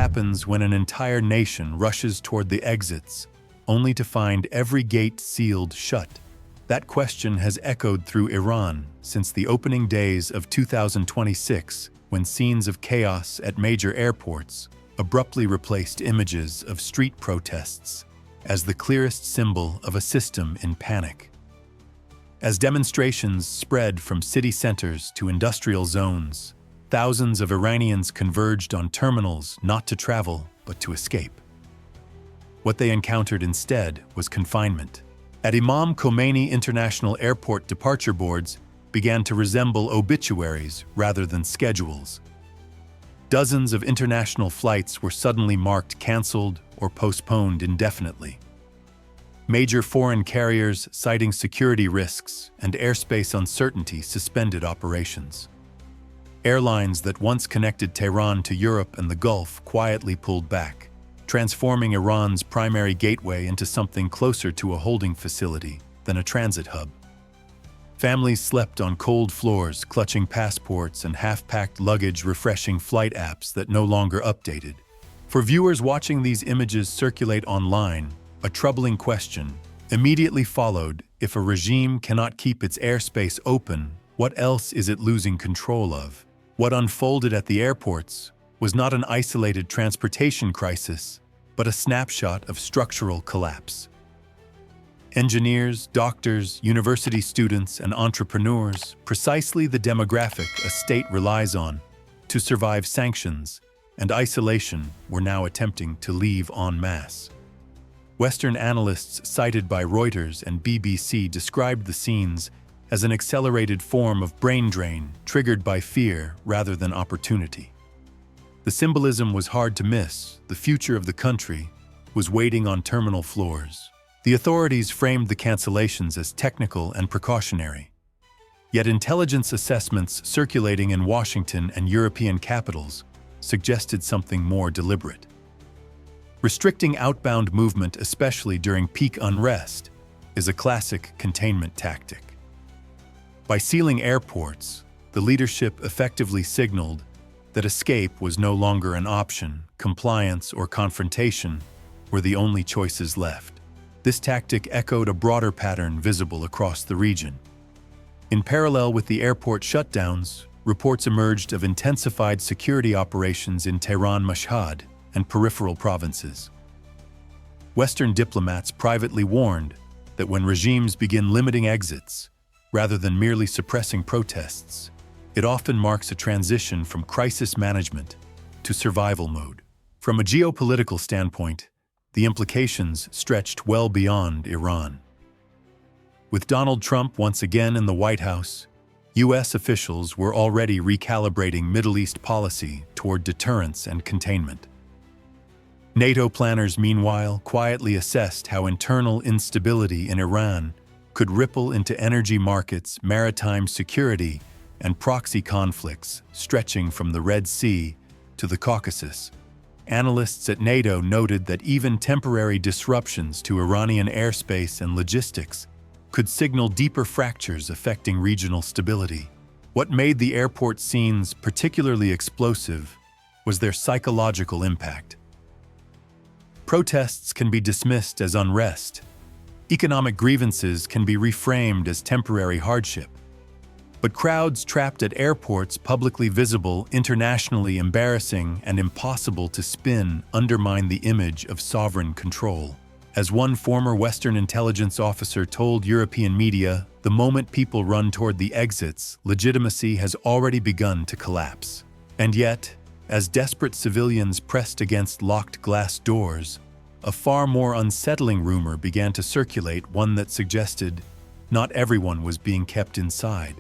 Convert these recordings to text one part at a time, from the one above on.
happens when an entire nation rushes toward the exits, only to find every gate sealed shut? That question has echoed through Iran since the opening days of 2026, when scenes of chaos at major airports abruptly replaced images of street protests as the clearest symbol of a system in panic. As demonstrations spread from city centers to industrial zones, thousands of Iranians converged on terminals not to travel, but to escape. What they encountered instead was confinement. At Imam Khomeini International Airport, departure boards began to resemble obituaries rather than schedules. Dozens of international flights were suddenly marked canceled or postponed indefinitely. Major foreign carriers, citing security risks and airspace uncertainty, suspended operations. Airlines that once connected Tehran to Europe and the Gulf quietly pulled back, transforming Iran's primary gateway into something closer to a holding facility than a transit hub. Families slept on cold floors, clutching passports and half-packed luggage, refreshing flight apps that no longer updated. For viewers watching these images circulate online, a troubling question immediately followed. If a regime cannot keep its airspace open, what else is it losing control of? What unfolded at the airports was not an isolated transportation crisis, but a snapshot of structural collapse. Engineers, doctors, university students, and entrepreneurs, precisely the demographic a state relies on to survive sanctions and isolation, were now attempting to leave en masse. Western analysts cited by Reuters and BBC described the scenes as an accelerated form of brain drain triggered by fear rather than opportunity. The symbolism was hard to miss. The future of the country was waiting on terminal floors. The authorities framed the cancellations as technical and precautionary. Yet intelligence assessments circulating in Washington and European capitals suggested something more deliberate. Restricting outbound movement, especially during peak unrest, is a classic containment tactic. By sealing airports, the leadership effectively signaled that escape was no longer an option. Compliance or confrontation were the only choices left. This tactic echoed a broader pattern visible across the region. In parallel with the airport shutdowns, reports emerged of intensified security operations in Tehran, Mashhad, and peripheral provinces. Western diplomats privately warned that when regimes begin limiting exits, rather than merely suppressing protests, it often marks a transition from crisis management to survival mode. From a geopolitical standpoint, the implications stretched well beyond Iran. With Donald Trump once again in the White House, U.S. officials were already recalibrating Middle East policy toward deterrence and containment. NATO planners, meanwhile, quietly assessed how internal instability in Iran could ripple into energy markets, maritime security, and proxy conflicts stretching from the Red Sea to the Caucasus. Analysts at NATO noted that even temporary disruptions to Iranian airspace and logistics could signal deeper fractures affecting regional stability. What made the airport scenes particularly explosive was their psychological impact. Protests can be dismissed as unrest. Economic grievances can be reframed as temporary hardship. But crowds trapped at airports, publicly visible, internationally embarrassing, and impossible to spin, undermine the image of sovereign control. As one former Western intelligence officer told European media, the moment people run toward the exits, legitimacy has already begun to collapse. And yet, as desperate civilians pressed against locked glass doors, a far more unsettling rumor began to circulate, one that suggested not everyone was being kept inside.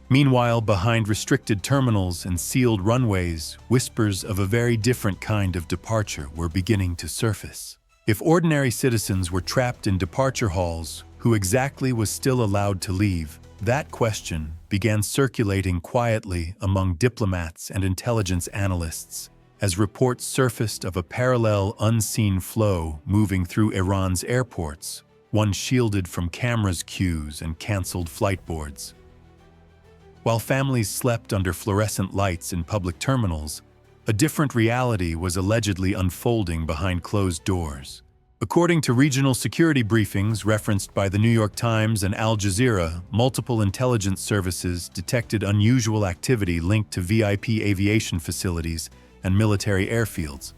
Meanwhile, behind restricted terminals and sealed runways, whispers of a very different kind of departure were beginning to surface. If ordinary citizens were trapped in departure halls, who exactly was still allowed to leave? That question began circulating quietly among diplomats and intelligence analysts as reports surfaced of a parallel, unseen flow moving through Iran's airports, one shielded from cameras, queues, and canceled flight boards. While families slept under fluorescent lights in public terminals, A different reality was allegedly unfolding behind closed doors. According to regional security briefings referenced by the New York Times and Al Jazeera, multiple intelligence services detected unusual activity linked to VIP aviation facilities and military airfields.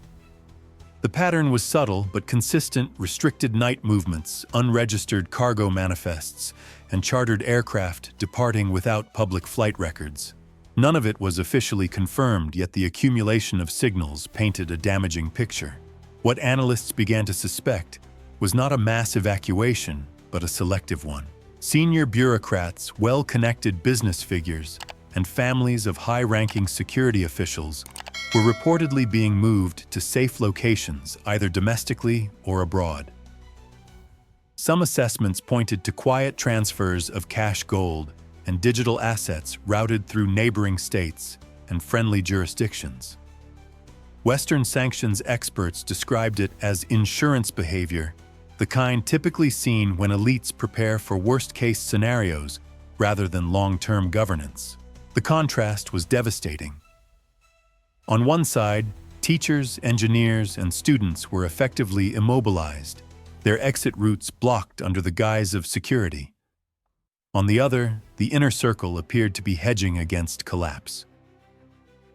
The pattern was subtle but consistent: restricted night movements, unregistered cargo manifests, and chartered aircraft departing without public flight records. None of it was officially confirmed, yet the accumulation of signals painted a damaging picture. What analysts began to suspect was not a mass evacuation, but a selective one. Senior bureaucrats, well-connected business figures, and families of high-ranking security officials were reportedly being moved to safe locations, either domestically or abroad. Some assessments pointed to quiet transfers of cash, gold, and digital assets routed through neighboring states and friendly jurisdictions. Western sanctions experts described it as insurance behavior, the kind typically seen when elites prepare for worst-case scenarios rather than long-term governance. The contrast was devastating. On one side, teachers, engineers, and students were effectively immobilized, their exit routes blocked under the guise of security. On the other, the inner circle appeared to be hedging against collapse.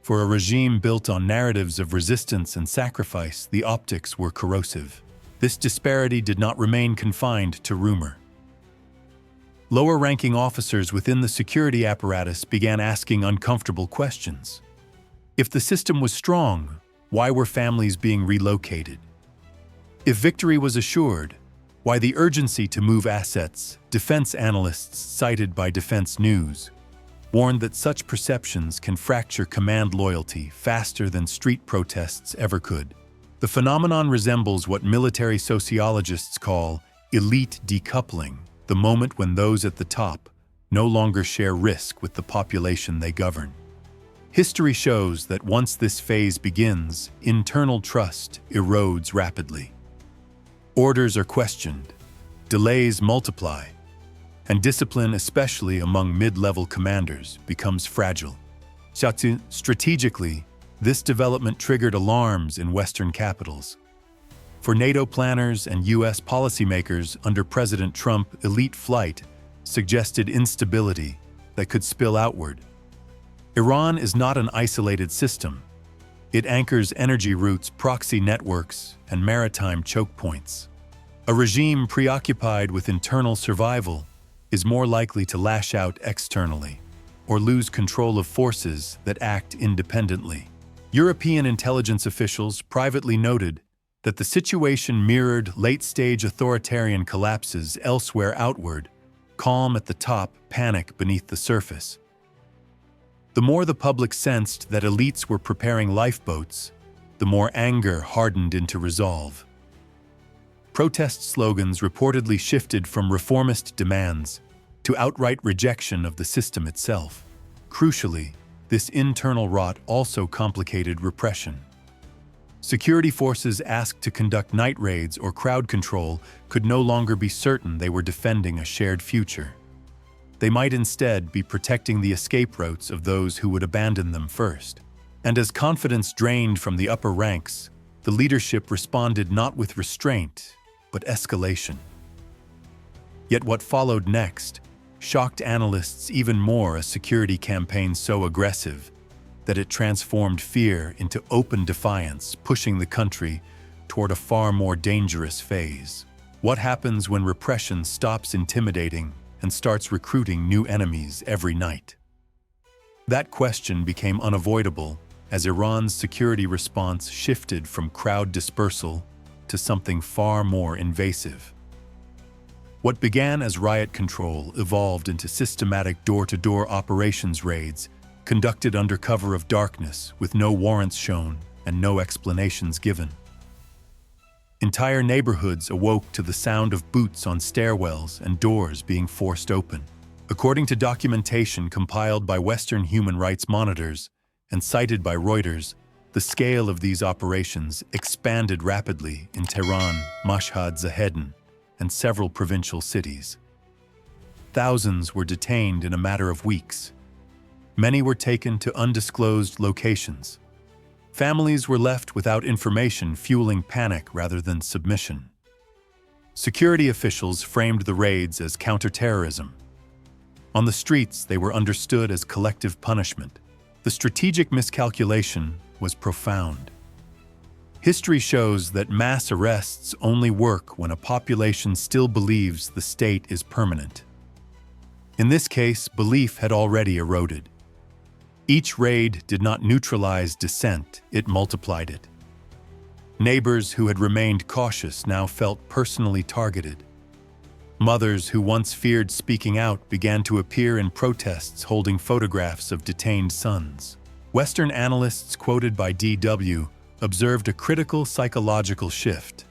For a regime built on narratives of resistance and sacrifice, the optics were corrosive. This disparity did not remain confined to rumor. Lower-ranking officers within the security apparatus began asking uncomfortable questions. If the system was strong, why were families being relocated? If victory was assured, why the urgency to move assets? Defense analysts cited by Defense News warned that such perceptions can fracture command loyalty faster than street protests ever could. The phenomenon resembles what military sociologists call elite decoupling, the moment when those at the top no longer share risk with the population they govern. History shows that once this phase begins, internal trust erodes rapidly. Orders are questioned, delays multiply, and discipline, especially among mid-level commanders, becomes fragile. Strategically, this development triggered alarms in Western capitals. For NATO planners and U.S. policymakers under President Trump, elite flight suggested instability that could spill outward. Iran is not an isolated system. It anchors energy routes, proxy networks, and maritime choke points. A regime preoccupied with internal survival is more likely to lash out externally or lose control of forces that act independently. European intelligence officials privately noted that the situation mirrored late-stage authoritarian collapses elsewhere outward: calm at the top, panic beneath the surface. The more the public sensed that elites were preparing lifeboats, the more anger hardened into resolve. Protest slogans reportedly shifted from reformist demands to outright rejection of the system itself. Crucially, this internal rot also complicated repression. Security forces asked to conduct night raids or crowd control could no longer be certain they were defending a shared future. They might instead be protecting the escape routes of those who would abandon them first. And as confidence drained from the upper ranks, the leadership responded not with restraint, but escalation. Yet what followed next shocked analysts even more: a security campaign so aggressive that it transformed fear into open defiance, pushing the country toward a far more dangerous phase. What happens when repression stops intimidating and starts recruiting new enemies every night? That question became unavoidable as Iran's security response shifted from crowd dispersal to something far more invasive. What began as riot control evolved into systematic door-to-door operations raids conducted under cover of darkness with no warrants shown and no explanations given. Entire neighborhoods awoke to the sound of boots on stairwells and doors being forced open. According to documentation compiled by Western human rights monitors and cited by Reuters, the scale of these operations expanded rapidly in Tehran, Mashhad, Zahedan, and several provincial cities. Thousands were detained in a matter of weeks. Many were taken to undisclosed locations. Families were left without information, fueling panic rather than submission. Security officials framed the raids as counterterrorism. On the streets, they were understood as collective punishment. The strategic miscalculation was profound. History shows that mass arrests only work when a population still believes the state is permanent. In this case, belief had already eroded. Each raid did not neutralize dissent, it multiplied it. Neighbors who had remained cautious now felt personally targeted. Mothers who once feared speaking out began to appear in protests holding photographs of detained sons. Western analysts quoted by DW observed a critical psychological shift.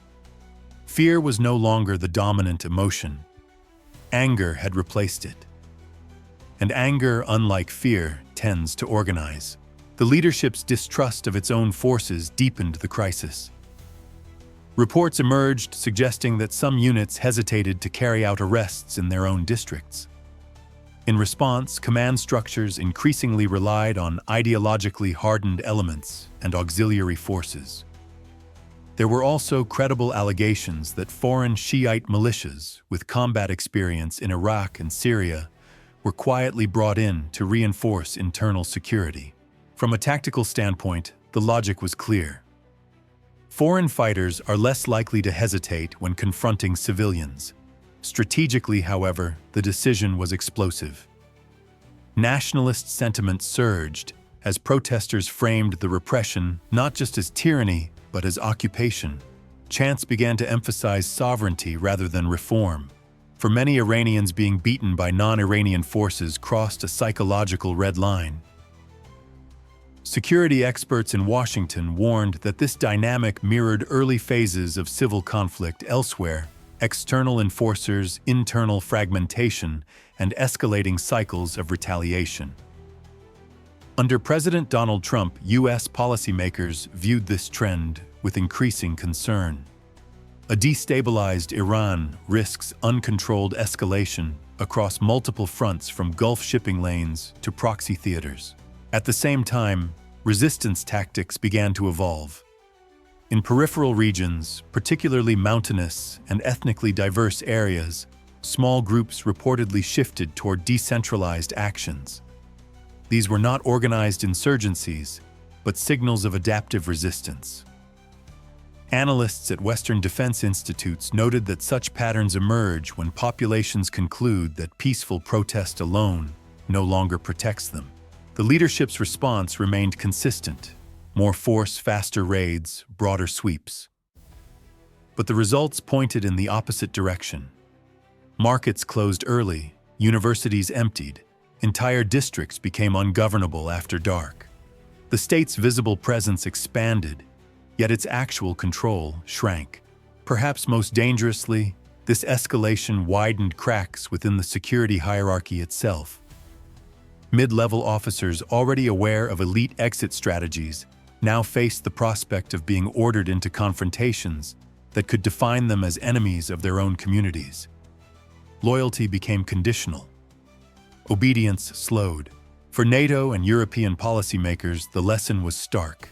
Fear was no longer the dominant emotion. Anger had replaced it. And anger, unlike fear, tends to organize. The leadership's distrust of its own forces deepened the crisis. Reports emerged suggesting that some units hesitated to carry out arrests in their own districts. In response, command structures increasingly relied on ideologically hardened elements and auxiliary forces. There were also credible allegations that foreign Shiite militias with combat experience in Iraq and Syria were quietly brought in to reinforce internal security. From a tactical standpoint, the logic was clear. Foreign fighters are less likely to hesitate when confronting civilians. Strategically, however, the decision was explosive. Nationalist sentiment surged as protesters framed the repression not just as tyranny, but as occupation. Chants began to emphasize sovereignty rather than reform. For many Iranians, being beaten by non-Iranian forces crossed a psychological red line. Security experts in Washington warned that this dynamic mirrored early phases of civil conflict elsewhere: external enforcers, internal fragmentation, and escalating cycles of retaliation. Under President Donald Trump, U.S. policymakers viewed this trend with increasing concern. A destabilized Iran risks uncontrolled escalation across multiple fronts, from Gulf shipping lanes to proxy theaters. At the same time, resistance tactics began to evolve. In peripheral regions, particularly mountainous and ethnically diverse areas, small groups reportedly shifted toward decentralized actions. These were not organized insurgencies, but signals of adaptive resistance. Analysts at Western defense institutes noted that such patterns emerge when populations conclude that peaceful protest alone no longer protects them. The leadership's response remained consistent: more force, faster raids, broader sweeps. But the results pointed in the opposite direction. Markets closed early, universities emptied, entire districts became ungovernable after dark. The state's visible presence expanded, yet its actual control shrank. Perhaps most dangerously, this escalation widened cracks within the security hierarchy itself. Mid-level officers already aware of elite exit strategies now faced the prospect of being ordered into confrontations that could define them as enemies of their own communities. Loyalty became conditional. Obedience slowed. For NATO and European policymakers, the lesson was stark.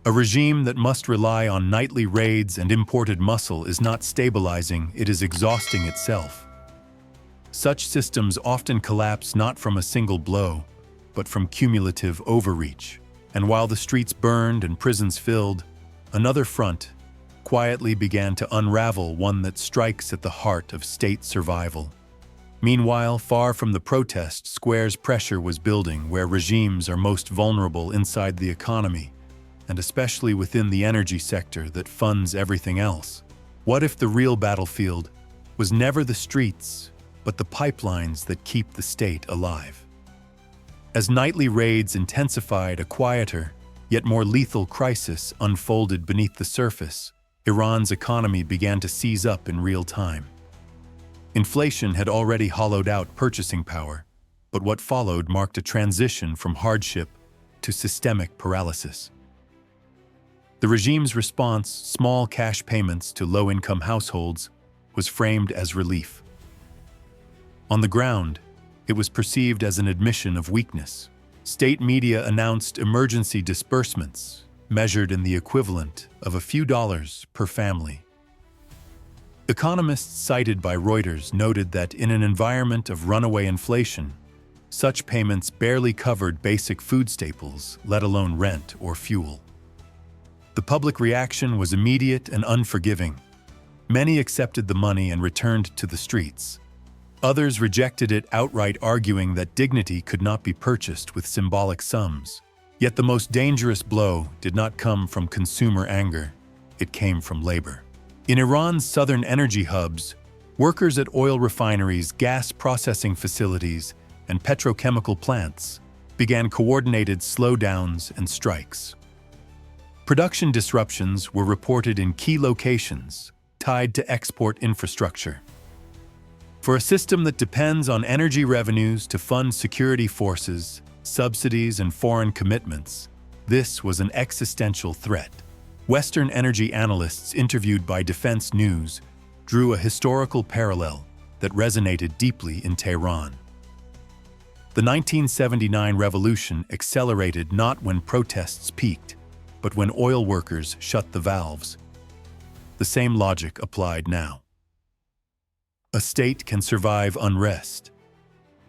A regime that must rely on nightly raids and imported muscle is not stabilizing, it is exhausting itself. Such systems often collapse not from a single blow, but from cumulative overreach. And while the streets burned and prisons filled, another front quietly began to unravel, one that strikes at the heart of state survival. Meanwhile, far from the protest squares, pressure was building where regimes are most vulnerable: inside the economy, and especially within the energy sector that funds everything else. What if the real battlefield was never the streets, but the pipelines that keep the state alive? As nightly raids intensified, a quieter, yet more lethal crisis unfolded beneath the surface. Iran's economy began to seize up in real time. Inflation had already hollowed out purchasing power, but what followed marked a transition from hardship to systemic paralysis. The regime's response, small cash payments to low-income households, was framed as relief. On the ground, it was perceived as an admission of weakness. State media announced emergency disbursements, measured in the equivalent of a few dollars per family. Economists cited by Reuters noted that in an environment of runaway inflation, such payments barely covered basic food staples, let alone rent or fuel. The public reaction was immediate and unforgiving. Many accepted the money and returned to the streets. Others rejected it outright, arguing that dignity could not be purchased with symbolic sums. Yet the most dangerous blow did not come from consumer anger. It came from labor. In Iran's southern energy hubs, workers at oil refineries, gas processing facilities, and petrochemical plants began coordinated slowdowns and strikes. Production disruptions were reported in key locations tied to export infrastructure. For a system that depends on energy revenues to fund security forces, subsidies, and foreign commitments, this was an existential threat. Western energy analysts interviewed by Defense News drew a historical parallel that resonated deeply in Tehran. The 1979 revolution accelerated not when protests peaked, but when oil workers shut the valves. The same logic applied now. A state can survive unrest.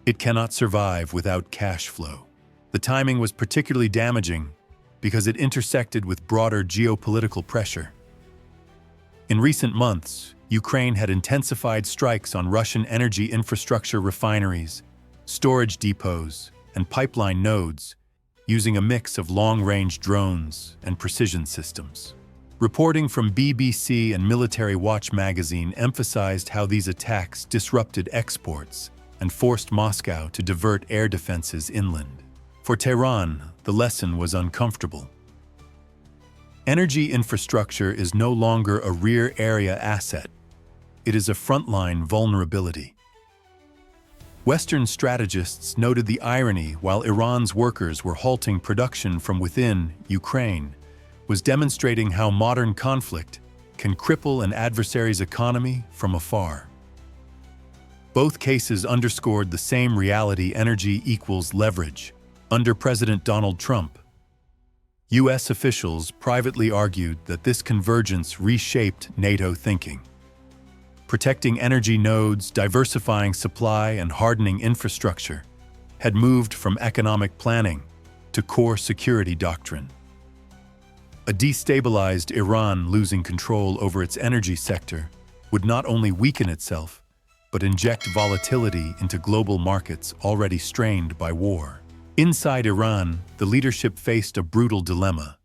It cannot survive without cash flow. The timing was particularly damaging because it intersected with broader geopolitical pressure. In recent months, Ukraine had intensified strikes on Russian energy infrastructure, refineries, storage depots, and pipeline nodes, using a mix of long-range drones and precision systems. Reporting from BBC and Military Watch magazine emphasized how these attacks disrupted exports and forced Moscow to divert air defenses inland. For Tehran, the lesson was uncomfortable. Energy infrastructure is no longer a rear area asset. It is a frontline vulnerability. Western strategists noted the irony. While Iran's workers were halting production from within, Ukraine was demonstrating how modern conflict can cripple an adversary's economy from afar. Both cases underscored the same reality: energy equals leverage. Under President Donald Trump, U.S. officials privately argued that this convergence reshaped NATO thinking. Protecting energy nodes, diversifying supply, and hardening infrastructure had moved from economic planning to core security doctrine. A destabilized Iran losing control over its energy sector would not only weaken itself, but inject volatility into global markets already strained by war. Inside Iran, the leadership faced a brutal dilemma.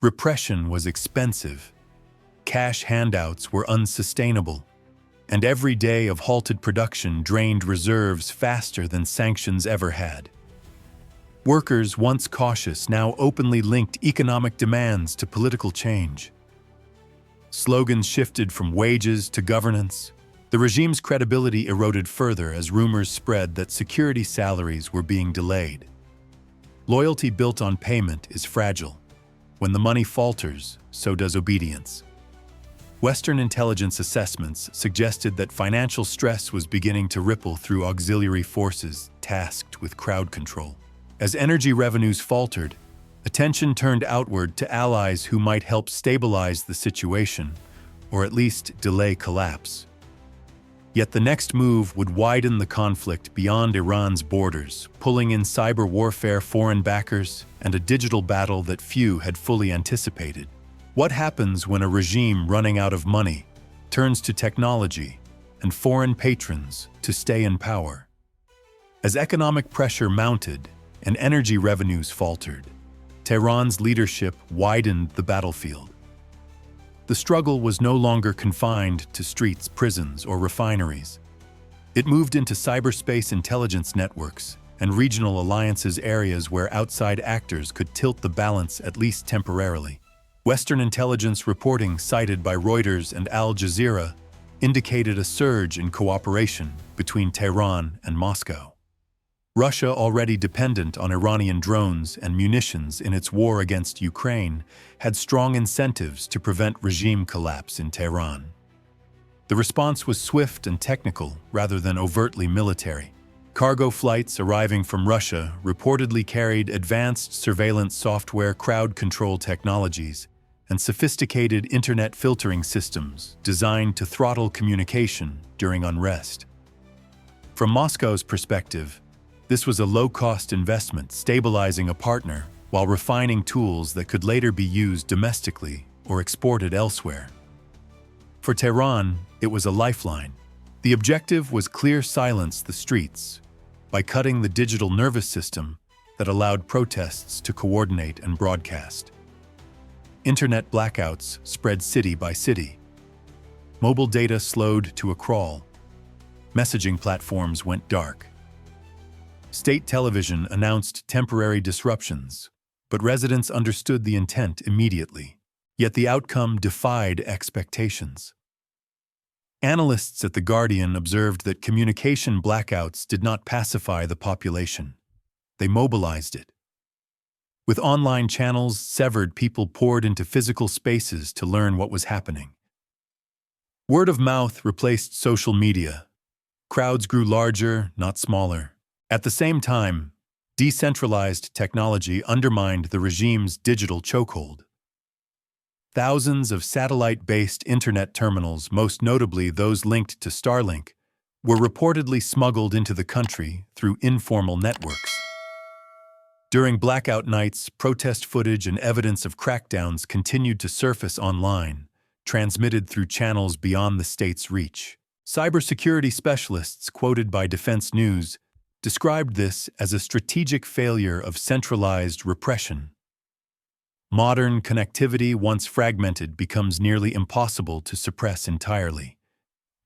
Repression was expensive, cash handouts were unsustainable, and every day of halted production drained reserves faster than sanctions ever had. Workers, once cautious, now openly linked economic demands to political change. Slogans shifted from wages to governance. The regime's credibility eroded further as rumors spread that security salaries were being delayed. Loyalty built on payment is fragile. When the money falters, so does obedience. Western intelligence assessments suggested that financial stress was beginning to ripple through auxiliary forces tasked with crowd control. As energy revenues faltered, attention turned outward to allies who might help stabilize the situation, or at least delay collapse. Yet the next move would widen the conflict beyond Iran's borders, pulling in cyber warfare, foreign backers, and a digital battle that few had fully anticipated. What happens when a regime running out of money turns to technology and foreign patrons to stay in power? As economic pressure mounted and energy revenues faltered, Tehran's leadership widened the battlefield. The struggle was no longer confined to streets, prisons, or refineries. It moved into cyberspace, intelligence networks, and regional alliances, areas where outside actors could tilt the balance at least temporarily. Western intelligence reporting cited by Reuters and Al Jazeera indicated a surge in cooperation between Tehran and Moscow. Russia, already dependent on Iranian drones and munitions in its war against Ukraine, had strong incentives to prevent regime collapse in Tehran. The response was swift and technical rather than overtly military. Cargo flights arriving from Russia reportedly carried advanced surveillance software, crowd control technologies, and sophisticated internet filtering systems designed to throttle communication during unrest. From Moscow's perspective, this was a low-cost investment, stabilizing a partner while refining tools that could later be used domestically or exported elsewhere. For Tehran, it was a lifeline. The objective was clear: silence the streets by cutting the digital nervous system that allowed protests to coordinate and broadcast. Internet blackouts spread city by city. Mobile data slowed to a crawl. Messaging platforms went dark. State television announced temporary disruptions, but residents understood the intent immediately. Yet the outcome defied expectations. Analysts at The Guardian observed that communication blackouts did not pacify the population. They mobilized it. With online channels severed, people poured into physical spaces to learn what was happening. Word of mouth replaced social media. Crowds grew larger, not smaller. At the same time, decentralized technology undermined the regime's digital chokehold. Thousands of satellite-based internet terminals, most notably those linked to Starlink, were reportedly smuggled into the country through informal networks. During blackout nights, protest footage and evidence of crackdowns continued to surface online, transmitted through channels beyond the state's reach. Cybersecurity specialists, quoted by Defense News, described this as a strategic failure of centralized repression. Modern connectivity, once fragmented, becomes nearly impossible to suppress entirely.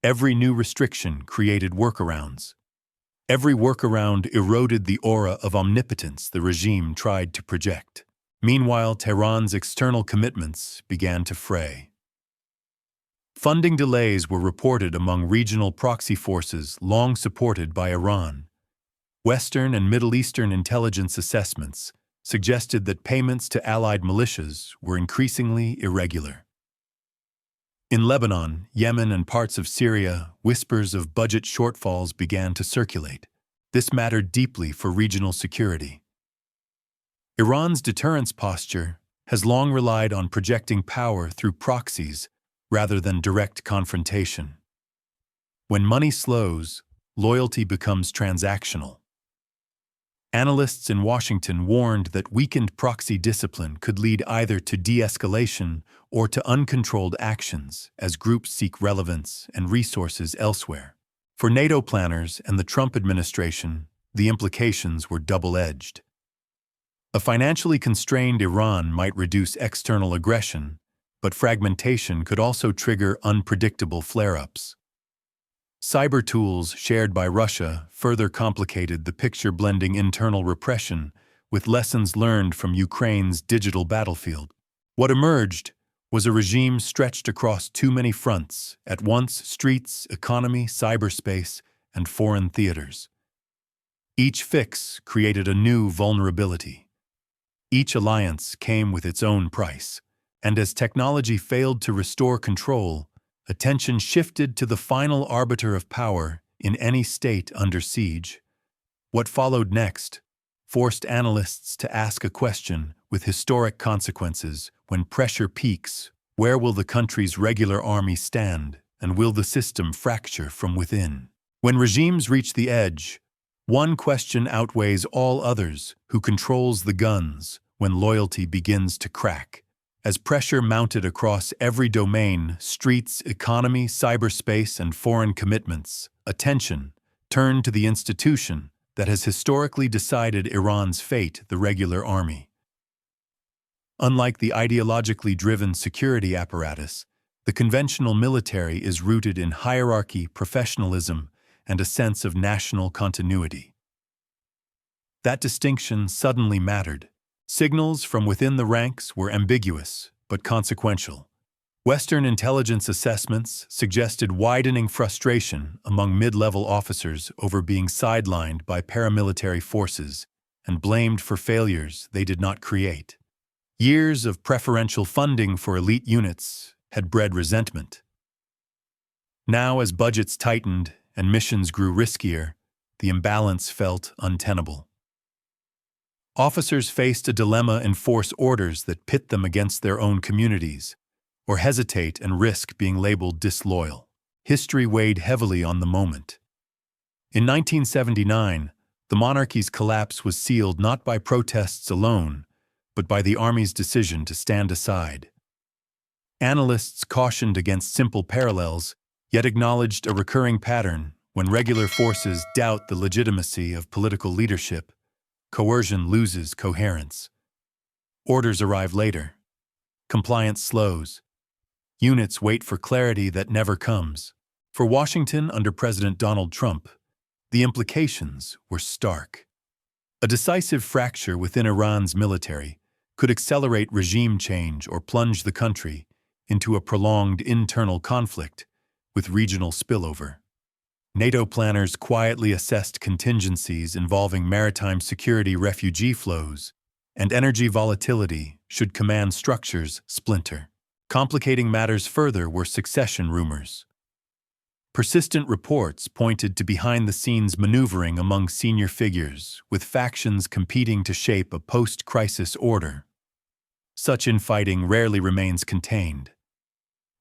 Every new restriction created workarounds. Every workaround eroded the aura of omnipotence the regime tried to project. Meanwhile, Tehran's external commitments began to fray. Funding delays were reported among regional proxy forces long supported by Iran. Western and Middle Eastern intelligence assessments suggested that payments to allied militias were increasingly irregular. In Lebanon, Yemen, and parts of Syria, whispers of budget shortfalls began to circulate. This mattered deeply for regional security. Iran's deterrence posture has long relied on projecting power through proxies rather than direct confrontation. When money slows, loyalty becomes transactional. Analysts in Washington warned that weakened proxy discipline could lead either to de-escalation or to uncontrolled actions as groups seek relevance and resources elsewhere. For NATO planners and the Trump administration, the implications were double-edged. A financially constrained Iran might reduce external aggression, but fragmentation could also trigger unpredictable flare-ups. Cyber tools shared by Russia further complicated the picture, blending internal repression with lessons learned from Ukraine's digital battlefield. What emerged was a regime stretched across too many fronts at once: streets, economy, cyberspace, and foreign theaters. Each fix created a new vulnerability. Each alliance came with its own price, and as technology failed to restore control, attention shifted to the final arbiter of power in any state under siege. What followed next forced analysts to ask a question with historic consequences. When pressure peaks, where will the country's regular army stand, and will the system fracture from within? When regimes reach the edge, one question outweighs all others: who controls the guns when loyalty begins to crack? As pressure mounted across every domain, streets, economy, cyberspace, and foreign commitments, attention turned to the institution that has historically decided Iran's fate: the regular army. Unlike the ideologically driven security apparatus, the conventional military is rooted in hierarchy, professionalism, and a sense of national continuity. That distinction suddenly mattered. Signals from within the ranks were ambiguous, but consequential. Western intelligence assessments suggested widening frustration among mid-level officers over being sidelined by paramilitary forces and blamed for failures they did not create. Years of preferential funding for elite units had bred resentment. Now, as budgets tightened and missions grew riskier, the imbalance felt untenable. Officers faced a dilemma: enforce orders that pit them against their own communities, or hesitate and risk being labeled disloyal. History weighed heavily on the moment. In 1979, the monarchy's collapse was sealed not by protests alone, but by the army's decision to stand aside. Analysts cautioned against simple parallels, yet acknowledged a recurring pattern: when regular forces doubt the legitimacy of political leadership, coercion loses coherence. Orders arrive later. Compliance slows. Units wait for clarity that never comes. For Washington under President Donald Trump, the implications were stark. A decisive fracture within Iran's military could accelerate regime change or plunge the country into a prolonged internal conflict with regional spillover. NATO planners quietly assessed contingencies involving maritime security, refugee flows, and energy volatility should command structures splinter. Complicating matters further were succession rumors. Persistent reports pointed to behind-the-scenes maneuvering among senior figures, with factions competing to shape a post-crisis order. Such infighting rarely remains contained.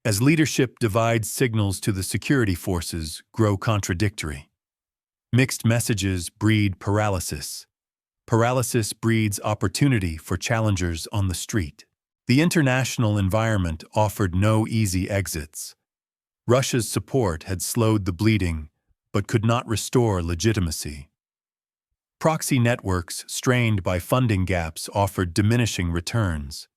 As leadership divides, signals to the security forces grow contradictory. Mixed messages breed paralysis. Paralysis breeds opportunity for challengers on the street. The international environment offered no easy exits. Russia's support had slowed the bleeding, but could not restore legitimacy. Proxy networks, strained by funding gaps, offered diminishing returns.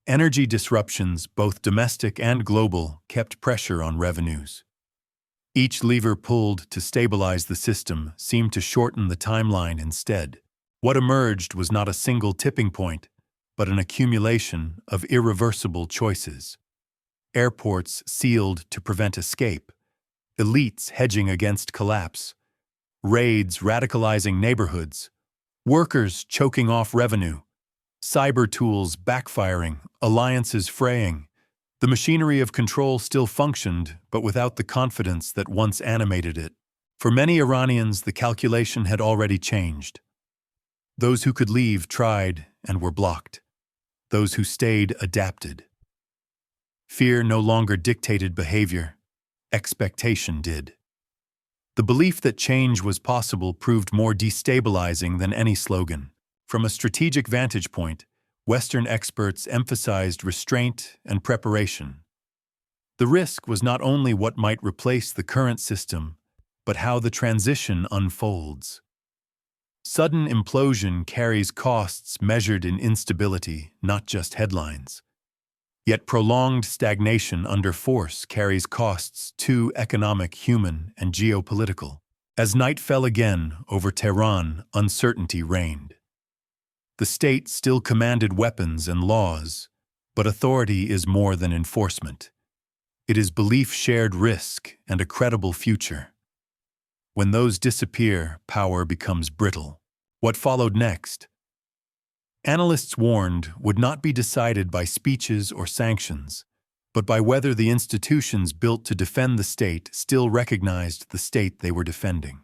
Energy disruptions, both domestic and global, kept pressure on revenues. Each lever pulled to stabilize the system seemed to shorten the timeline instead. What emerged was not a single tipping point, but an accumulation of irreversible choices. Airports sealed to prevent escape, elites hedging against collapse, raids radicalizing neighborhoods, workers choking off revenue, cyber tools backfiring, alliances fraying. The machinery of control still functioned, but without the confidence that once animated it. For many Iranians, the calculation had already changed. Those who could leave tried and were blocked. Those who stayed adapted. Fear no longer dictated behavior. Expectation did. The belief that change was possible proved more destabilizing than any slogan. From a strategic vantage point, Western experts emphasized restraint and preparation. The risk was not only what might replace the current system, but how the transition unfolds. Sudden implosion carries costs measured in instability, not just headlines. Yet prolonged stagnation under force carries costs too: economic, human, and geopolitical. As night fell again over Tehran, uncertainty reigned. The state still commanded weapons and laws, but authority is more than enforcement. It is belief, shared risk, and a credible future. When those disappear, power becomes brittle. What followed next? Analysts warned would not be decided by speeches or sanctions, but by whether the institutions built to defend the state still recognized the state they were defending.